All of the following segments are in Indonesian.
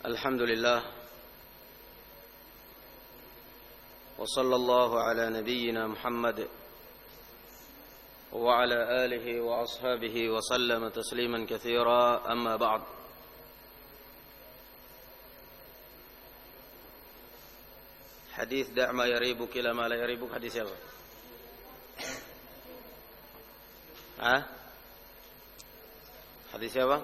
Alhamdulillah wa sallallahu ala nabiyyina Muhammad wa ala alihi wa ashabihi wa sallama tasliman katsira, amma ba'd. Hadis da' ma yaribuk ila ma la yaribuk, hadis apa? Hadis apa?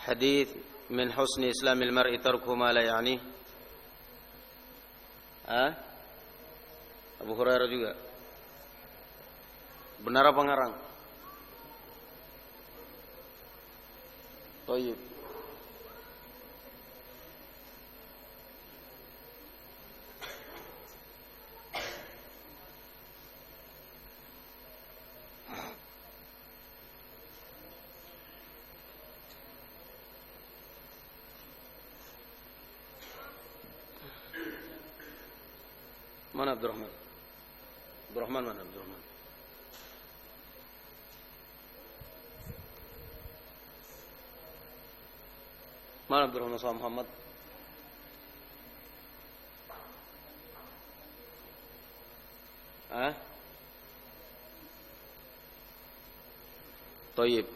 Hadis min husni islamil mar'i tarku ma la ya'ni. Abu Hurairah juga. Benar apa ngarang? Thayyib. Mana Abdurrahman? Abdurrahman mana Abdurrahman? Mana Abdurrahman sama Muhammad? Thayyib.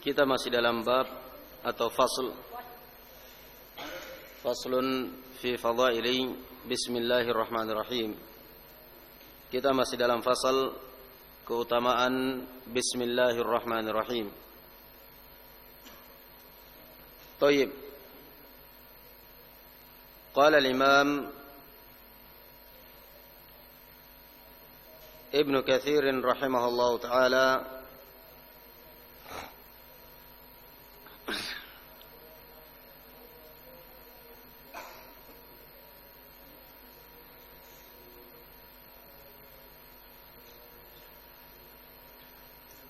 Kita masih dalam bab atau Faslun fi fadaili Bismillahirrahmanirrahim. Kita masih dalam fasal keutamaan Bismillahirrahmanirrahim. Thayyib. Qala al-Imam Ibn Katsir rahimahullahu taala,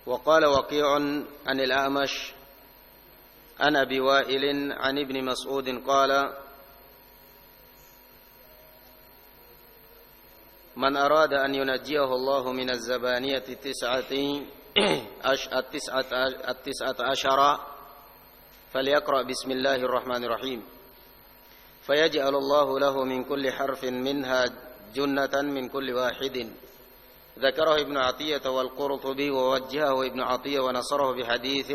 وقال وقيع عن الأعمش عن أبي وائل عن ابن مسعود قال من أراد أن ينجيه الله من الزبانية التسعة عشر فليقرأ بسم الله الرحمن الرحيم فيجعل الله له من كل حرف منها جنة من كل واحد. ذكره ابن عطية والقرطبي ووجهه ابن عطية ونصره بحديث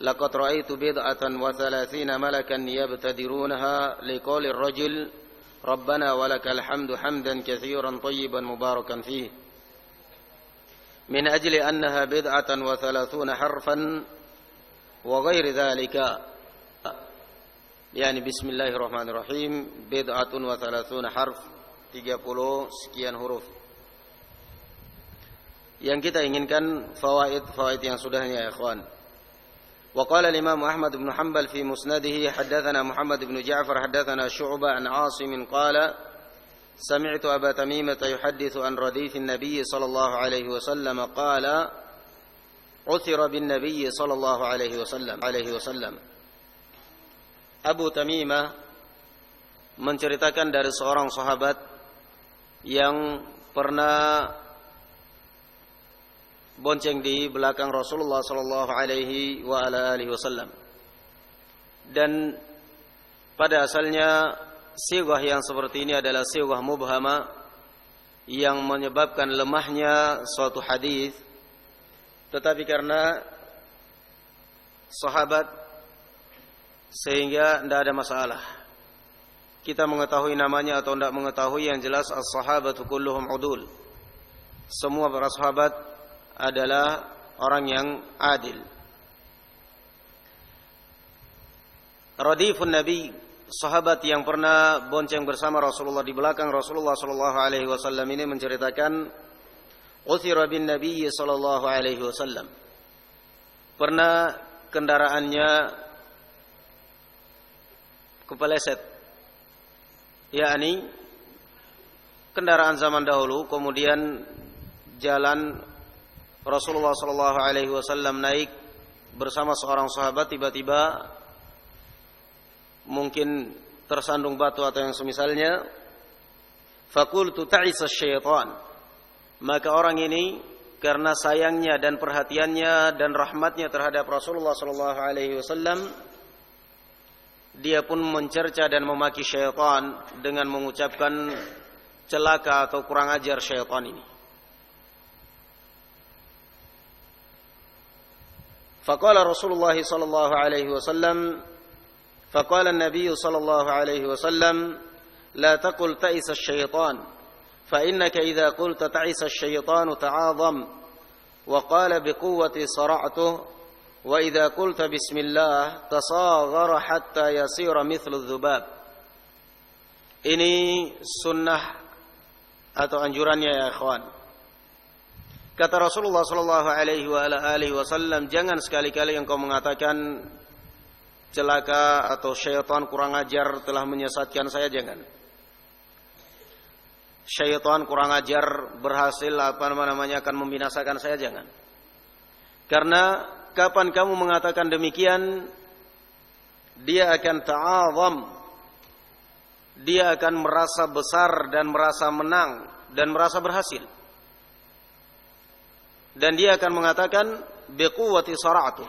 لقد رأيت 37 ملكا يبتدرونها لقول الرجل ربنا ولك الحمد حمدا كثيرا طيبا مباركا فيه من أجل أنها 37 حرفا وغير ذلك، يعني بسم الله الرحمن الرحيم 37 حرف 30 sekian huruf. Yang kita inginkan fawaid yang sudahnya ya ikhwan. Wa qala al-Imam Ahmad bin Hanbal fi musnadihi haddatsana Muhammad bin Ja'far haddatsana Syu'bah an 'Asim qala sami'tu Aba Tamimah yuhadditsu an radif an-nabiy sallallahu alaihi wasallam qala uthira bin nabiy sallallahu alaihi wasallam. Abu Tamimah menceritakan dari seorang sahabat yang pernah bonceng di belakang Rasulullah sallallahu alaihi wa ala alihi wasallam. Dan pada asalnya sighah yang seperti ini adalah sighah mubhama yang menyebabkan lemahnya suatu hadis, tetapi karena sahabat sehingga tidak ada masalah. Kita mengetahui namanya atau tidak mengetahui, yang jelas as-sahabatu kulluhum udul. Semua para sahabat adalah orang yang adil. Radifun Nabi, sahabat yang pernah bonceng bersama Rasulullah di belakang Rasulullah sallallahu alaihi wasallam ini menceritakan uthira bin Nabi sallallahu alaihi wasallam. Pernah kendaraannya kepeleset, yakni kendaraan zaman dahulu, kemudian jalan Rasulullah sallallahu alaihi wasallam naik bersama seorang sahabat, tiba-tiba mungkin tersandung batu atau yang semisalnya. Faqultu ta'isa syaitan, maka orang ini karena sayangnya dan perhatiannya dan rahmatnya terhadap Rasulullah sallallahu alaihi wasallam, dia pun mencerca dan memaki syaitan dengan mengucapkan celaka atau kurang ajar syaitan ini. Faqala Rasulullah sallallahu alaihi wasallam, faqala an-nabiy sallallahu alaihi wasallam, la taqul ta'isa asy-syaitan, fa innaka idza qulta ta'isa asy-syaitanu ta'azam, wa qala biquwwati sara'tuhu, wa idza qulta bismillah tasaghara hatta yasira mithlu adh-dhubab. Ini sunnah atau anjurannya ya ikhwan. Kata Rasulullah sallallahu alaihi wasallam, jangan sekali-kali engkau mengatakan celaka atau syaitan kurang ajar telah menyesatkan saya, jangan. Syaitan kurang ajar berhasil akan membinasakan saya, jangan. Karena kapan kamu mengatakan demikian, dia akan ta'azam, dia akan merasa besar dan merasa menang dan merasa berhasil. Dan dia akan mengatakan biquwwati sara'tu,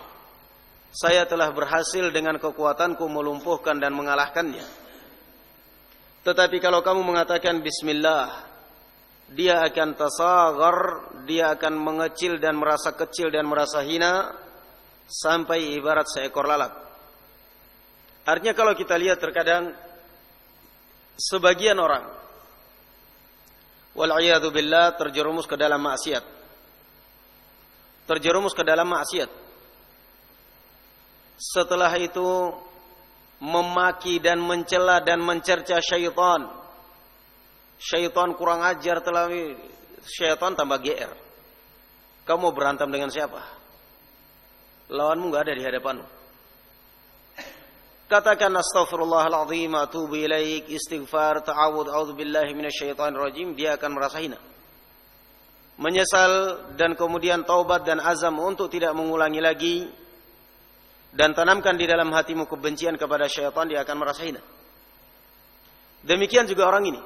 saya telah berhasil dengan kekuatanku melumpuhkan dan mengalahkannya. Tetapi kalau kamu mengatakan bismillah, dia akan tasaghar, dia akan mengecil dan merasa kecil dan merasa hina sampai ibarat seekor lalat. Artinya kalau kita lihat terkadang sebagian orang wal'iyadu billah terjerumus ke dalam maksiat. Setelah itu memaki dan mencela dan mencerca syaitan. Syaitan kurang ajar, syaitan tambah GR. Kamu berantem dengan siapa? Lawanmu enggak ada di hadapanmu. Katakan astaghfirullahaladzim, atubu ilaik, istighfar, ta'awud, a'udzubillahi minasyaitonir rajim, dia akan merasa hina. Menyesal dan kemudian taubat dan azam untuk tidak mengulangi lagi, dan tanamkan di dalam hatimu kebencian kepada syaitan, dia akan merasa hina. Demikian juga orang ini.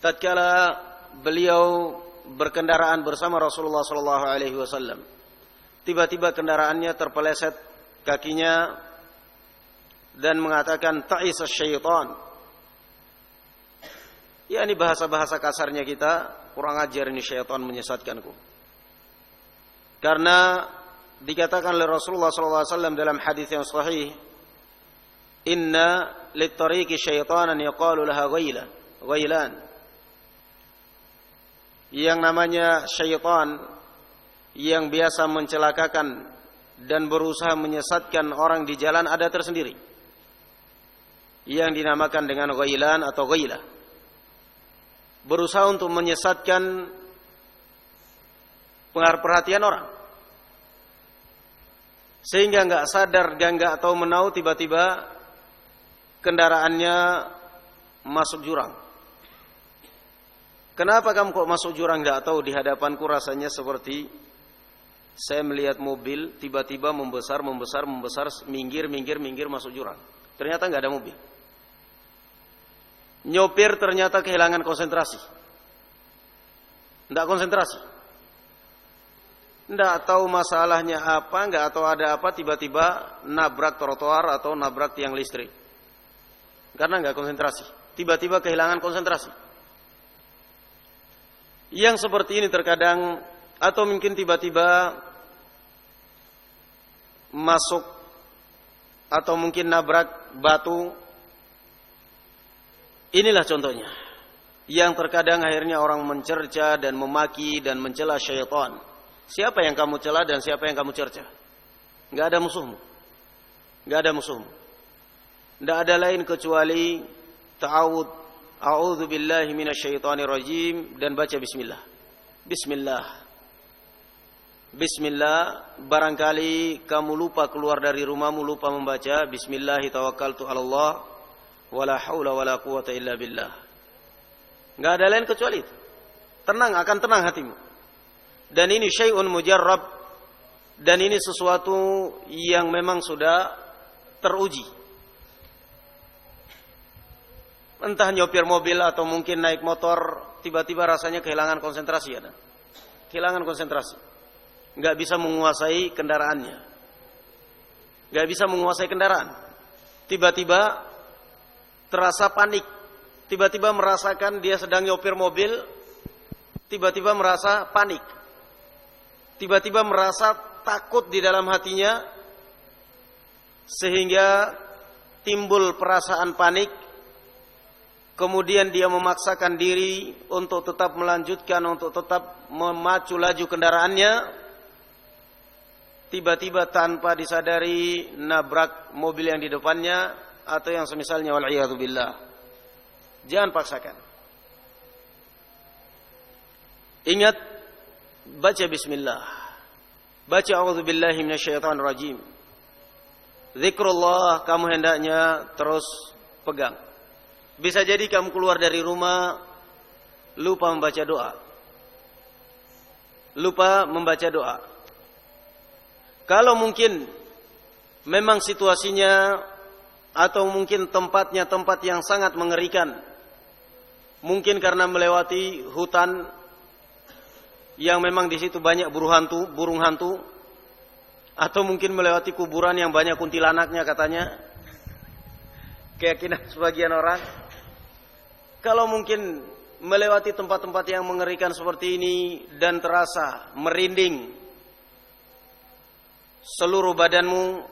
Tatkala beliau berkendaraan bersama Rasulullah sallallahu alaihi wasallam, tiba-tiba kendaraannya terpeleset kakinya dan mengatakan ta'isa syaitan. Ya, ini bahasa-bahasa kasarnya kita, kurang ajar ini syaitan menyesatkanku. Karena dikatakan oleh Rasulullah SAW dalam hadis yang sahih, inna lit-tariqi syaitanan yaqalu laha ghailan. Yang namanya syaitan yang biasa mencelakakan dan berusaha menyesatkan orang di jalan ada tersendiri, yang dinamakan dengan ghailan atau ghailah. Berusaha untuk menyesatkan perhatian orang, sehingga enggak sadar dan enggak tahu menahu tiba-tiba kendaraannya masuk jurang. Kenapa kamu kok masuk jurang? Enggak tahu, di hadapanku rasanya seperti saya melihat mobil tiba-tiba membesar, minggir masuk jurang. Ternyata enggak ada mobil. Nyopir ternyata kehilangan konsentrasi. Enggak konsentrasi. Enggak tahu masalahnya apa, enggak tahu ada apa, tiba-tiba nabrak trotoar atau nabrak tiang listrik. Karena enggak konsentrasi. Tiba-tiba kehilangan konsentrasi. Yang seperti ini terkadang, atau mungkin tiba-tiba masuk atau mungkin nabrak batu. Inilah contohnya yang terkadang akhirnya orang mencerca dan memaki dan mencela syaitan. Siapa yang kamu cela dan siapa yang kamu cerca? Enggak ada musuhmu. Enggak ada musuhmu. Enggak ada lain kecuali ta'awud, a'udzu billahi minasyaitonir rajim, dan baca bismillah. Bismillah, barangkali kamu lupa keluar dari rumahmu, lupa membaca bismillahi tawakkaltu 'alallah wala haula wala quwata illa billah. Enggak ada lain kecuali itu. Tenang, akan tenang hatimu. Dan ini syai'un mujarrab, dan ini sesuatu yang memang sudah teruji. Entah nyopir mobil atau mungkin naik motor, tiba-tiba rasanya kehilangan konsentrasi ya. kehilangan konsentrasi. Nggak bisa menguasai kendaraannya. Nggak bisa menguasai kendaraan. Tiba-tiba terasa panik. Tiba-tiba merasakan dia sedang nyopir mobil. Tiba-tiba merasa panik. Tiba-tiba merasa takut di dalam hatinya. Sehingga timbul perasaan panik. Kemudian dia memaksakan diri untuk tetap melanjutkan, untuk tetap memacu laju kendaraannya. Tiba-tiba tanpa disadari nabrak mobil yang di depannya atau yang semisalnya, wal'iyadu billah. Jangan paksakan. Ingat, baca bismillah. Baca a'udzubillahi minasyaitonir rajim. Zikrullah kamu hendaknya terus pegang. Bisa jadi kamu keluar dari rumah lupa membaca doa. Lupa membaca doa. Kalau mungkin memang situasinya atau mungkin tempatnya tempat yang sangat mengerikan. Mungkin karena melewati hutan yang memang di situ banyak burung hantu, atau mungkin melewati kuburan yang banyak kuntilanaknya katanya. Keyakinan sebagian orang. Kalau mungkin melewati tempat-tempat yang mengerikan seperti ini dan terasa merinding seluruh badanmu,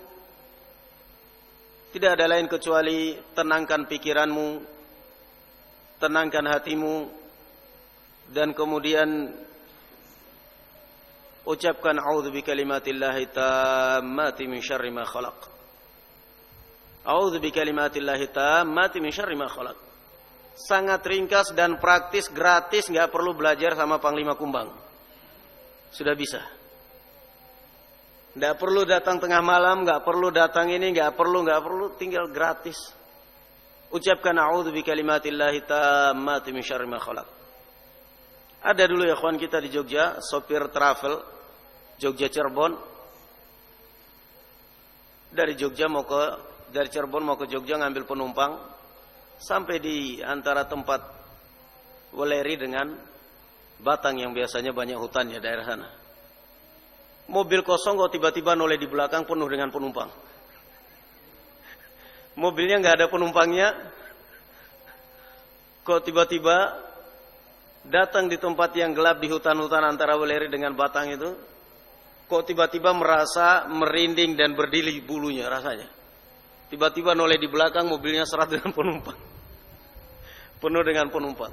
tidak ada lain kecuali tenangkan pikiranmu, tenangkan hatimu, dan kemudian ucapkan a'udzu bikalimatillahi tammati min syarri ma khalaq. A'udzu bikalimatillahi tammati min syarri ma khalaq. Sangat ringkas dan praktis, gratis, enggak perlu belajar sama Panglima Kumbang. Sudah bisa. Enggak perlu datang tengah malam, enggak perlu datang ini, enggak perlu, tinggal gratis. Ucapkan a'udzu bikalimatillahi tammati min syarri ma khalaq. Ada dulu ya kawan kita di Jogja, sopir travel Jogja Cirebon. Dari Cirebon mau ke Jogja ngambil penumpang, sampai di antara tempat Weleri dengan Batang yang biasanya banyak hutannya daerah sana. Mobil kosong kok tiba-tiba noleh di belakang penuh dengan penumpang. Mobilnya nggak ada penumpangnya, kok tiba-tiba datang di tempat yang gelap di hutan-hutan antara Weleri dengan Batang itu, kok tiba-tiba merasa merinding dan berdiri bulunya rasanya. Tiba-tiba noleh di belakang, mobilnya serat dengan penumpang. Penuh dengan penumpang.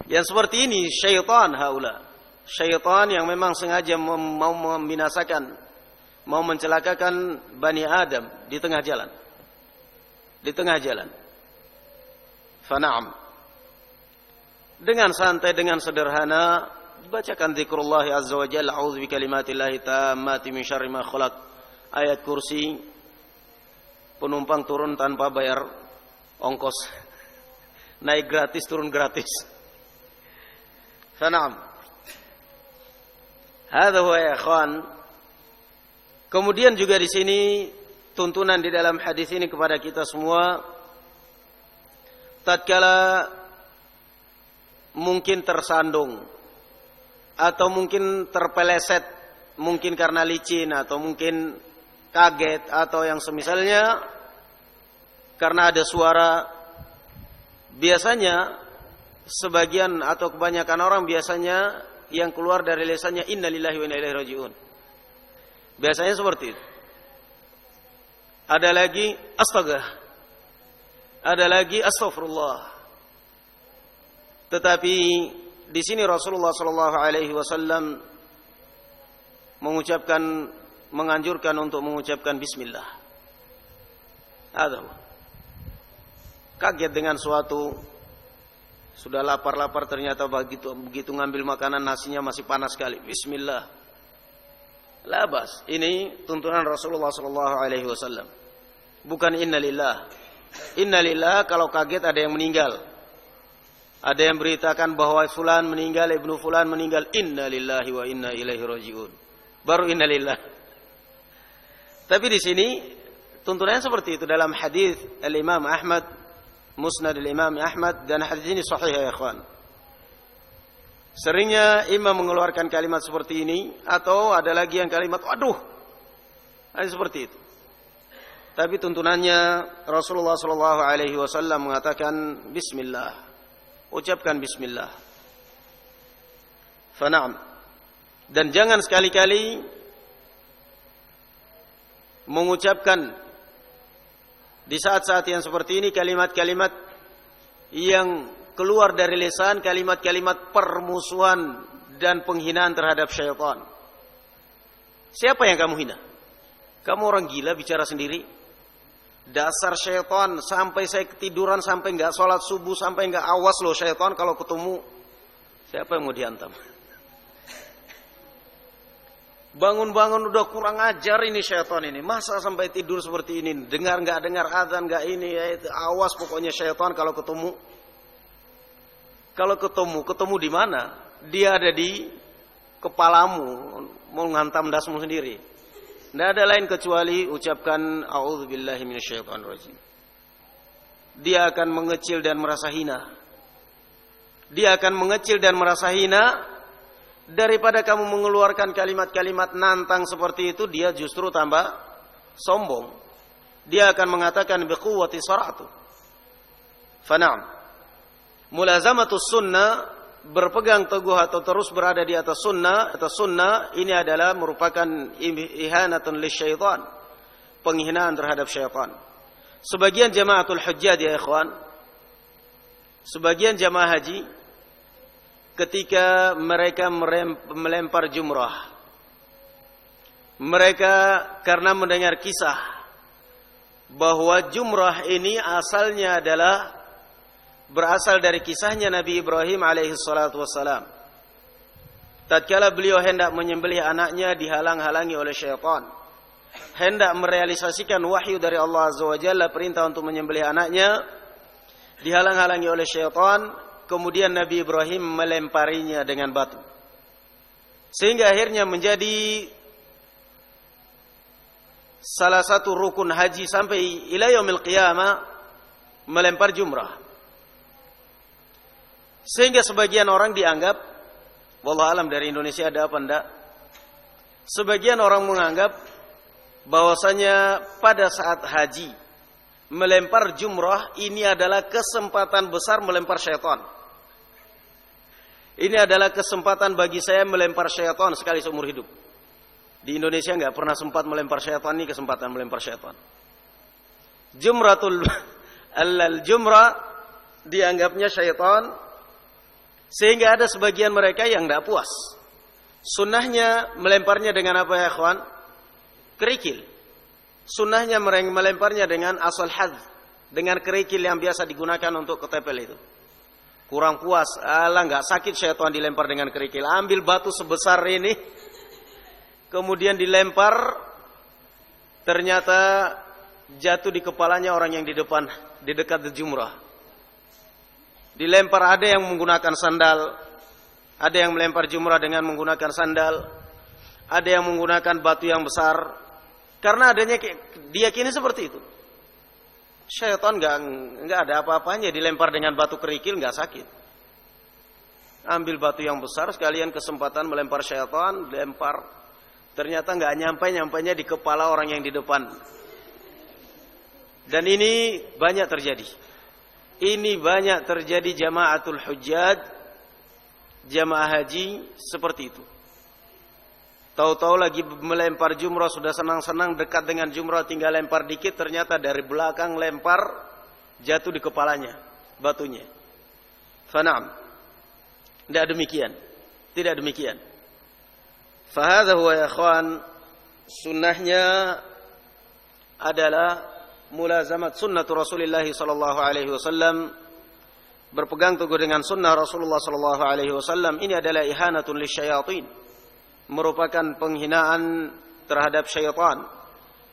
Yang seperti ini syaitan haula. Syaitan yang memang sengaja mau membinasakan, mau mencelakakan Bani Adam di tengah jalan. Di tengah jalan. Fana'am. Dengan santai, dengan sederhana, bacakan zikrullah azza wa jalla, a'udzu bikalimatillahi tammati min syarri ma khalaq. Ayat kursi, penumpang turun tanpa bayar ongkos. Naik gratis, turun gratis. Fana'am. Hadza huwa ya ikhwan. Kemudian juga di sini tuntunan di dalam hadis ini kepada kita semua, tatkala mungkin tersandung atau mungkin terpeleset, mungkin karena licin atau mungkin kaget atau yang semisalnya, karena ada suara, biasanya sebagian atau kebanyakan orang biasanya yang keluar dari lisannya innalillahi wa inna ilaihi rajiun. Biasanya seperti itu. Ada lagi astaga. Ada lagi astaghfirullah. Tetapi di sini Rasulullah sallallahu alaihi wasallam menganjurkan untuk mengucapkan bismillah. Ada. Kaget dengan suatu, sudah lapar-lapar ternyata begitu ngambil makanan nasinya masih panas sekali. Bismillah. Labas. Ini tuntunan Rasulullah sallallahu alaihi wasallam. Bukan innalillah. Innalillah kalau kaget ada yang meninggal. Ada yang beritakan bahwa fulan meninggal, ibnu fulan meninggal, innalillahi wa inna ilaihi rajiun. Baru innalillah. Tapi di sini tuntunannya seperti itu dalam hadis Al-Imam Ahmad, Musnad Al-Imam Ahmad, dan hadis ini sahih ya ikhwan. Seringnya imam mengeluarkan kalimat seperti ini, atau ada lagi yang kalimat waduh. Ada seperti itu. Tapi tuntunannya Rasulullah sallallahu alaihi wasallam mengatakan bismillah. Ucapkan bismillah. Fana'am. Dan jangan sekali-kali mengucapkan di saat-saat yang seperti ini kalimat-kalimat yang keluar dari lisan, kalimat-kalimat permusuhan dan penghinaan terhadap syaitan. Siapa yang kamu hina? Kamu orang gila bicara sendiri? Dasar syaitan, sampai saya ketiduran, sampai enggak sholat subuh, sampai enggak, awas loh syaitan kalau ketemu. Siapa yang mau dihantam? Bangun-bangun udah kurang ajar ini syaitan ini. Masa sampai tidur seperti ini? Dengar enggak dengar azan enggak ini ya, itu. Awas pokoknya syaitan kalau ketemu. Kalau ketemu di mana? Dia ada di kepalamu, mau ngantam dasmu sendiri. Tidak ada lain kecuali ucapkan a'udzubillahi minasyaitonirrajim. Dia akan mengecil dan merasa hina. Dia akan mengecil dan merasa hina. Daripada kamu mengeluarkan kalimat-kalimat nantang seperti itu, dia justru tambah sombong. Dia akan mengatakan biquwwati sara'tu. Fana'am. Mulazamatus sunnah, berpegang teguh atau terus berada di atas sunnah, ini adalah merupakan ihanatun lisyaitan, penghinaan terhadap syaitan. Sebagian jamaatul hujjaj ya ikhwan, sebagian jamaah haji ketika mereka melempar jumrah, mereka karena mendengar kisah bahwa jumrah ini asalnya adalah berasal dari kisahnya Nabi Ibrahim alaihi salatu wassalam. Tatkala beliau hendak menyembelih anaknya, dihalang-halangi oleh syaitan. Hendak merealisasikan wahyu dari Allah Azza wa Jalla, perintah untuk menyembelih anaknya, dihalang-halangi oleh syaitan. Kemudian Nabi Ibrahim melemparinya dengan batu. Sehingga akhirnya menjadi salah satu rukun haji sampai ila yaumil qiyamah, melempar jumrah. Sehingga sebagian orang dianggap, wallahu alam dari Indonesia ada apa enggak, sebagian orang menganggap bahwasanya pada saat haji melempar jumrah ini adalah kesempatan besar melempar syaitan. Ini adalah kesempatan bagi saya melempar syaitan sekali seumur hidup. Di Indonesia enggak pernah sempat melempar syaitan, ini kesempatan melempar syaitan. Jumratul al-jumrah dianggapnya syaitan, sehingga ada sebagian mereka yang tidak puas. Sunnahnya melemparnya dengan apa ya ikhwan? Kerikil. Sunnahnya melemparnya dengan asal hadz, dengan kerikil yang biasa digunakan untuk ketepel itu. Kurang puas, alah nggak sakit syaitan dilempar dengan kerikil. Ambil batu sebesar ini, kemudian dilempar, ternyata jatuh di kepalanya orang yang di depan, di dekat jumrah. Dilempar, ada yang menggunakan sandal, ada yang melempar jumrah dengan menggunakan sandal, ada yang menggunakan batu yang besar. Karena adanya diyakini seperti itu. Syaitan enggak ada apa-apanya dilempar dengan batu kerikil, enggak sakit. Ambil batu yang besar sekalian kesempatan melempar syaitan, dilempar. Ternyata enggak nyampe-nyampainya di kepala orang yang di depan. Dan ini banyak terjadi. Ini banyak terjadi jamaatul hujjaj, jamaah haji seperti itu. Tahu-tahu lagi melempar jumrah, sudah senang-senang dekat dengan jumrah, tinggal lempar dikit, ternyata dari belakang lempar, jatuh di kepalanya batunya. Fana'am. Tidak demikian. Tidak demikian. Fahadha huwa ya ikhwan, sunnahnya adalah mulazamat sunnatu Rasulullah sallallahu alaihi wasallam, berpegang teguh dengan sunnah Rasulullah sallallahu alaihi wasallam. Ini adalah ihanatun lisyayatin, merupakan penghinaan terhadap syaitan.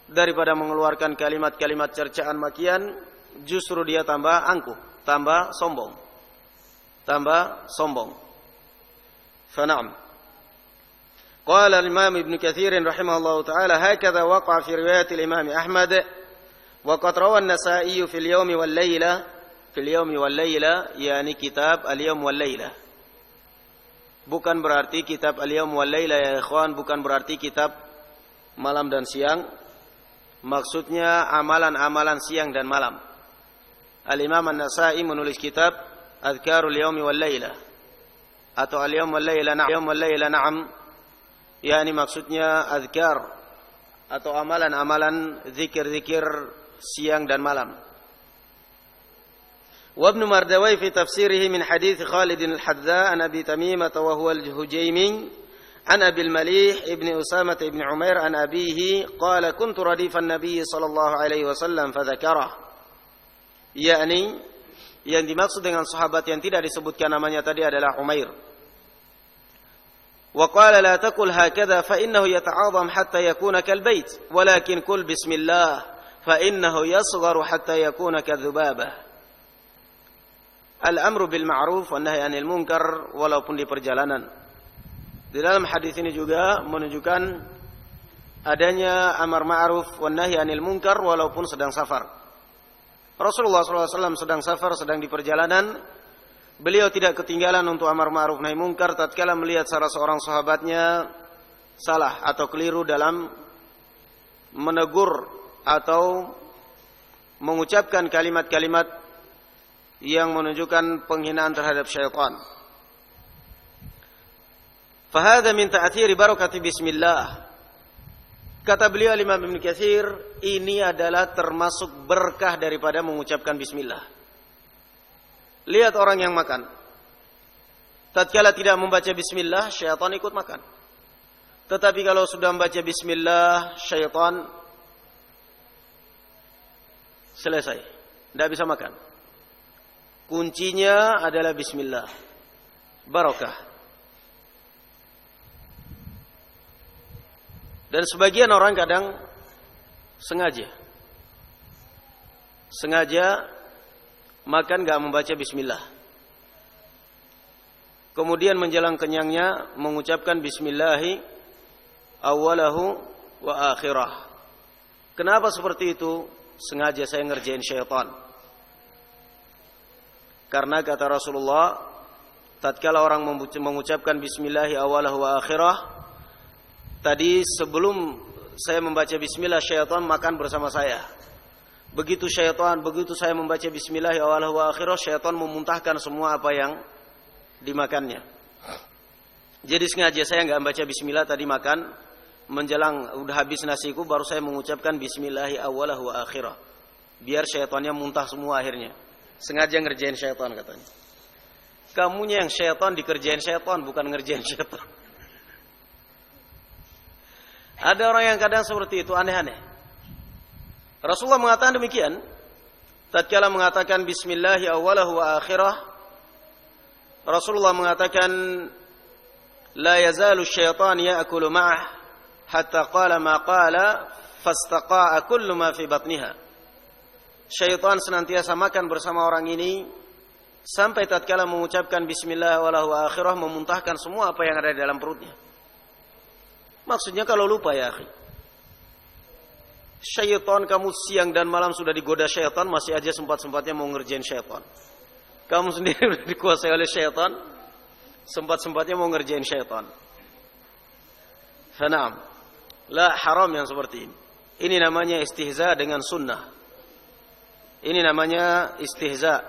Daripada mengeluarkan kalimat-kalimat cercaan makian, justru dia tambah angkuh, tambah sombong. Tambah sombong. Fana'am. Qala al-Imam Ibn Katsir rahimahullahu ta'ala, hakadha waqa'a fi riwayat al-Imam Ahmad wa qad rawa an-Nasa'i fi al-yawmi wal-layla, fi al-yawmi wal-layla, yani kitab al-yawm wal-layla. bukan berarti kitab Al-Yawm wal Laila ya ikhwan, bukan berarti kitab malam dan siang. Maksudnya amalan-amalan siang dan malam. Al-Imam An-Nasa'i menulis kitab Adhkarul Yawmi wal Laila atau Al-Yawm wal Laila na'am, yakni maksudnya azkar atau amalan-amalan zikir-zikir siang dan malam. Wa Ibnu Mardawai fi tafsirihi min hadits Khalid al-Hadza an Abi Tamimah wa huwa al-Hujaymi an Abi al-Malih ibn Usamah ibn Umair an abihi qala kuntu radifan Nabi sallallahu alaihi wasallam fadzakarah. Yakni yang dimaksud dengan sahabat yang tidak disebutkan namanya tadi adalah Umair. Wa qala la taqul hakadha fa innahu yata'azam hatta yakuna kal bait walakin qul bismillah fa innahu yasgharu hatta yakuna kadhubabah. Al-amru bil ma'ruf wan nahyi 'anil munkar walaupun di perjalanan. Di dalam hadis ini juga menunjukkan adanya amar ma'ruf wan nahyi 'anil munkar walaupun sedang safar. Rasulullah SAW sedang safar, sedang di perjalanan. Beliau tidak ketinggalan untuk amar ma'ruf nahi munkar tatkala melihat salah seorang sahabatnya salah atau keliru dalam menegur atau mengucapkan kalimat-kalimat yang menunjukkan penghinaan terhadap syaitan. Fahadha min ta'thiri barakati bismillah. Kata beliau Imam Ibnu Katsir, ini adalah termasuk berkah daripada mengucapkan bismillah. Lihat orang yang makan. Tatkala tidak membaca bismillah, syaitan ikut makan. Tetapi kalau sudah membaca bismillah, syaitan selesai. Tidak bisa makan. Kuncinya adalah bismillah. Barakah. Dan sebagian orang kadang sengaja makan gak membaca bismillah. Kemudian menjelang kenyangnya mengucapkan bismillahi awalahu wa akhirah. Kenapa seperti itu? Sengaja saya ngerjain syaitan. Karena kata Rasulullah, tatkala orang mengucapkan bismillahi awalahu wa akhirah, tadi sebelum saya membaca bismillah, syaitan makan bersama saya. Begitu saya membaca bismillah awalahu wa akhirah, syaitan memuntahkan semua apa yang dimakannya. Jadi sengaja saya enggak membaca bismillah tadi makan, menjelang udah habis nasiku baru saya mengucapkan bismillah awalahu wa akhirah. Biar syaitannya muntah semua akhirnya. Sengaja ngerjain syaitan katanya. Kamunya yang syaitan dikerjain syaitan, bukan ngerjain syaitan. Ada orang yang kadang seperti itu, aneh-aneh. Rasulullah mengatakan demikian. Tatkala mengatakan bismillahi awalahu wa akhirah, Rasulullah mengatakan la yazalu syaitan ya'kulu ma'ah hatta qala ma qala fastaqa'a kullu ma fi batniha. Syaitan senantiasa makan bersama orang ini sampai tatkala mengucapkan bismillah awalahu wa akhirah memuntahkan semua apa yang ada di dalam perutnya. Maksudnya kalau lupa ya akhi. Syaitan kamu siang dan malam sudah digoda syaitan, masih aja sempat-sempatnya mau ngerjain syaitan. Kamu sendiri sudah dikuasai oleh syaitan, sempat-sempatnya mau ngerjain syaitan. Fana'am. La haram yang seperti ini. Ini namanya istihza dengan sunnah. Ini namanya istihza,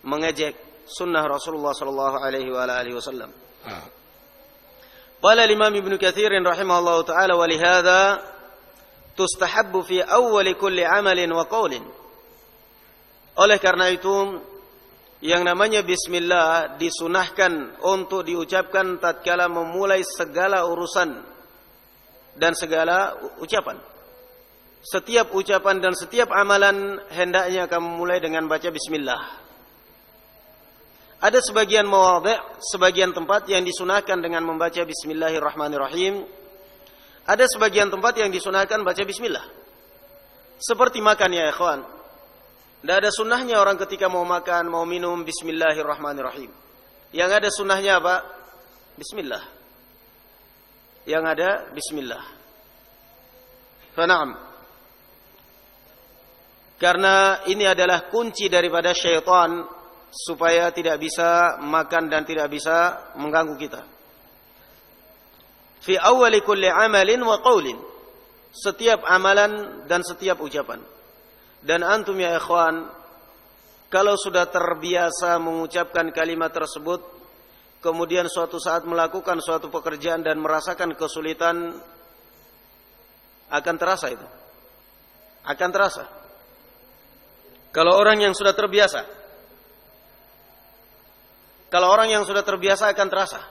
mengejek sunnah Rasulullah sallallahu alaihi wa alihi wasallam. Qala Imam Ibnu Katsir rahimahullahu taala wa lihadza tustahabbu fi awwal kulli amalin wa qawlin. Oleh karena itu yang namanya bismillah disunahkan untuk diucapkan tatkala memulai segala urusan dan segala ucapan. Setiap ucapan dan setiap amalan hendaknya kamu mulai dengan baca bismillah. Ada sebagian mawadhi', sebagian tempat yang disunahkan dengan membaca bismillahirrahmanirrahim. Ada sebagian tempat yang disunahkan baca bismillah. Seperti makan ya ikhwan. Tidak ada sunnahnya orang ketika mau makan, mau minum bismillahirrahmanirrahim. Yang ada sunnahnya apa? Bismillah. Yang ada bismillah. Fana'am. Karena ini adalah kunci daripada syaitan supaya tidak bisa makan dan tidak bisa mengganggu kita. Fi awwali kulli amalin wa qaulin, setiap amalan dan setiap ucapan. Dan antum ya ikhwan, kalau sudah terbiasa mengucapkan kalimat tersebut, kemudian suatu saat melakukan suatu pekerjaan dan merasakan kesulitan, akan terasa itu. Akan terasa. Kalau orang yang sudah terbiasa. Kalau orang yang sudah terbiasa akan terasa.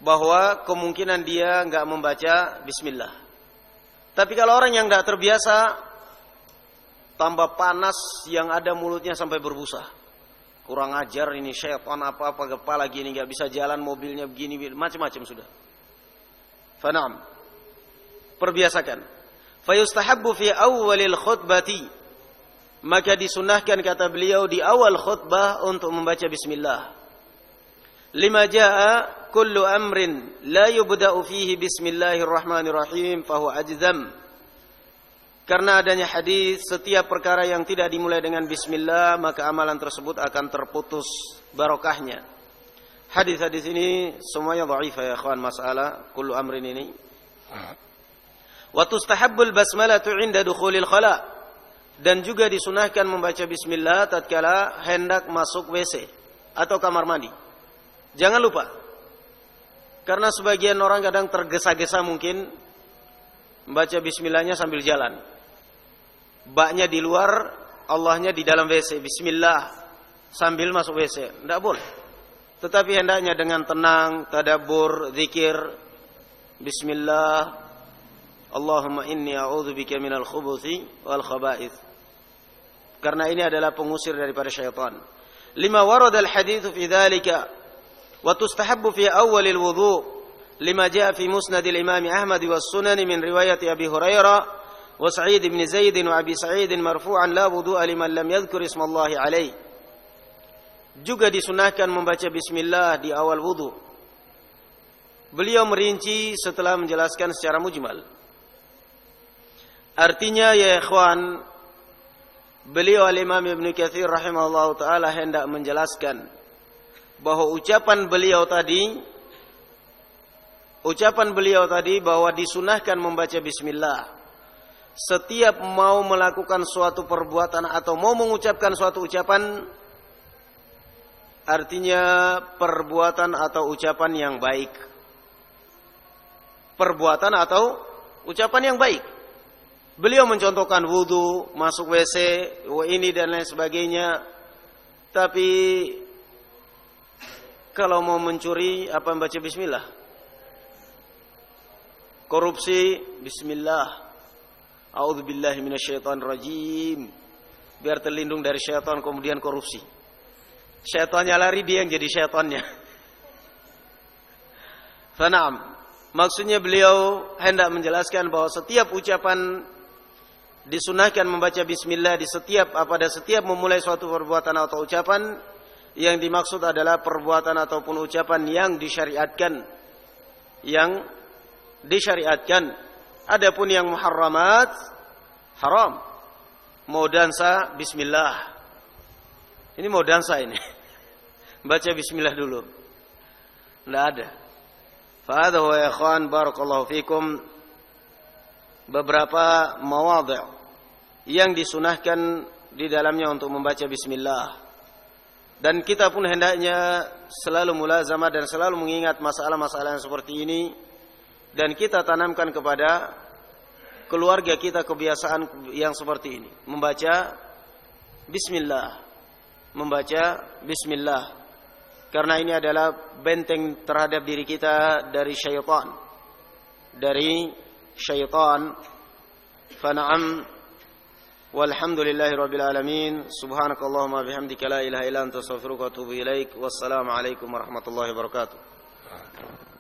Bahwa kemungkinan dia enggak membaca bismillah. Tapi kalau orang yang enggak terbiasa, tambah panas, yang ada mulutnya sampai berbusa. Kurang ajar ini, syaitan apa-apa, kepala gini, enggak bisa jalan, mobilnya begini, macam-macam sudah. Fana'am. Perbiasakan. Fayustahabbu fi awwalil khutbati, maka disunahkan kata beliau di awal khutbah untuk membaca bismillah. Lima jaa kullu amrin la yubda'u fihi bismillahirrahmanirrahim fahuwa ajzam. Karena adanya hadis, setiap perkara yang tidak dimulai dengan bismillah maka amalan tersebut akan terputus barokahnya. Hadis-hadis ini semuanya dhaif ya ikhwan, masalah kullu amrin ini. Wa tustahabbul basmalatu 'inda dukhulil khala', dan juga disunahkan membaca bismillah tatkala hendak masuk WC atau kamar mandi. Jangan lupa. Karena sebagian orang kadang tergesa-gesa mungkin membaca bismillahnya sambil jalan. Baknya di luar, Allahnya di dalam WC. Bismillah sambil masuk WC. Tidak boleh. Tetapi hendaknya dengan tenang, tadabbur, zikir. Bismillah. Allahumma inni a'udzubika minal khubuthi wal khaba'ith. Karena ini adalah pengusir daripada syaitan. Lima warada al-hadithu fi dhalika. Wa tustahabbu fi awwalil wudhu. Lima jaa fi musnadil imam Ahmad wa sunan min riwayat Abi Hurairah wa Sa'id bin Zaid wa Abi Sa'id marfu'an la wudhu'a liman lam yadhkur ismallahi alaih. Juga disunahkan membaca bismillah di awal wudhu. Beliau merinci setelah menjelaskan secara mujmal. Artinya ya ikhwan, beliau al-Imam Ibnu Katsir rahimahullah ta'ala hendak menjelaskan bahwa ucapan beliau tadi bahwa disunahkan membaca bismillah setiap mau melakukan suatu perbuatan atau mau mengucapkan suatu ucapan, artinya perbuatan atau ucapan yang baik. Perbuatan atau ucapan yang baik. Beliau mencontohkan wudu, masuk WC, ini dan lain sebagainya. Tapi kalau mau mencuri, apa membaca bismillah? Korupsi, bismillah. A'udzubillahi minasyaitonirrajim. Biar terlindung dari syaitan, kemudian korupsi. Syaitannya lari, dia yang jadi syaitannya. Fana'am. Maksudnya beliau hendak menjelaskan bahwa setiap ucapan disunahkan membaca bismillah pada setiap memulai suatu perbuatan atau ucapan. Yang dimaksud adalah perbuatan ataupun ucapan yang disyariatkan. Adapun yang muharramat, haram. Mau dansa, bismillah. Ini mau dansa ini. Baca bismillah dulu. Tidak ada. Fahadha wa ya ikhwan barakallahu fikum, beberapa mawadhi' yang disunahkan di dalamnya untuk membaca bismillah. Dan kita pun hendaknya selalu mulazamah dan selalu mengingat masalah-masalah yang seperti ini, dan kita tanamkan kepada keluarga kita kebiasaan yang seperti ini, membaca bismillah. Karena ini adalah benteng terhadap diri kita dari syaitan. Fana'am. Walhamdulillahi rabbil alamin. Subhanakallahumma bihamdika la ilaha illa anta astaghfiruka wa atubu ilaik. Wassalamu alaikum warahmatullahi wabarakatuh.